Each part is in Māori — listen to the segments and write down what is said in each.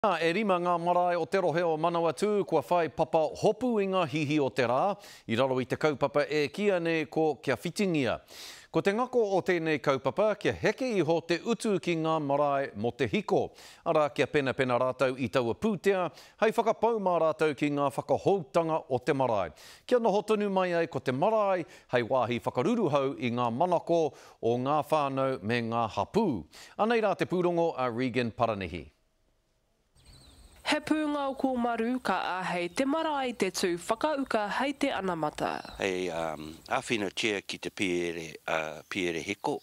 E rima ngā marae o te rohe o Manawatu, kua whai papa hopu i ngā hihi o te rā, i raro i te kaupapa e kia ne ko kia whitingia. Ko te ngako o tēnei kaupapa, kia heke iho te utu ki ngā marae mo te hiko. Ara kia pena rātou i taua pūtea, hei whakapau mā rātou ki ngā whakahoutanga o te marae. Kia noho tonu mai ai ko te marae, hei wāhi whakaruru hau i ngā manako o ngā whānau me ngā hapū. Anei rā te pūrongo a Regan Paranihi. He pūnga o ko maru ka āhei te marae te tū whakauka hei te anamata. Hei āwhina tia ki te piere hiko,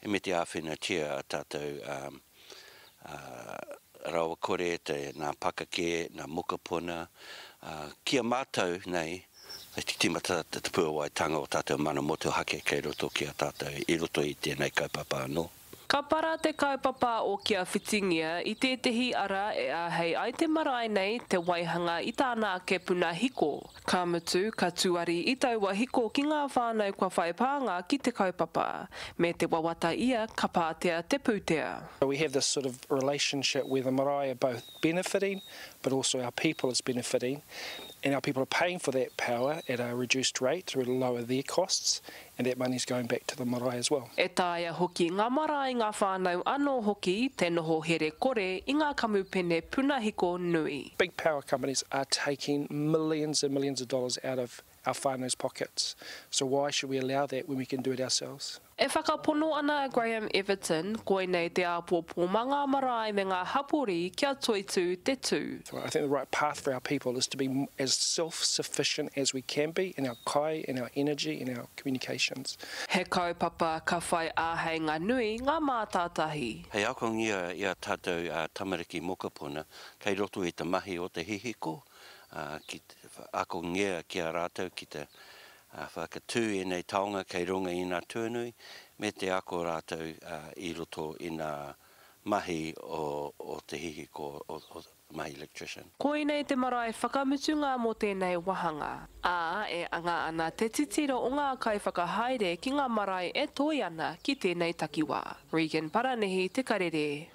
e me te āwhina tia tātou rawa kore, nā pakake, nā mukapuna, kia mātou nei, e te timata te puawaitanga o tātou mana motu hake kei roto ki a tātou i roto i tēnei kaupapa anō. Ka para te kaupapa o kia whitingia i tētahi ara e āhei ai te marae nei te waihanga i tāna ke puna hiko. Ka mutu, ka tuari i taua hiko ki ngā whānau kua whaipānga ki te kaupapa. Me te wawata ia ka pātea te pūtea. We have this sort of relationship where the marae are both benefiting, but also our people is benefiting. And our people are paying for that power at a reduced rate to lower their costs, and that money is going back to the marae as well. E tāia hoki ngā marae ngā whānau anō hoki te noho here kore i ngā kamupene punahiko nui. Big power companies are taking millions and millions of dollars out of our whānau's pockets. So why should we allow that when we can do it ourselves? E whakapono ana Graham Everton, koe nei te āpōpō mā ngā marae me ngā hapori kia toitu te tū. So I think the right path for our people is to be as self-sufficient as we can be in our kai, in our energy, in our communications. He kaupapa ka whai āhei ngā nui ngā mātātahi. Hei akongia i a tātou tamariki mokapuna, kei roto i te mahi o te hihiko, akongia ki a rātou ki te whakatū e nei taonga kei runga i ngā tūnui, me te ako rātou i roto i ngā mahi o te hihiko o mahi electrician. Koe nei te marae whakamutunga mo tēnei wahanga. E anga ana te titiro o ngā kai whakahaere ki ngā marae e toi ana ki tēnei takiwā. Regan Paranihi, Te Karere.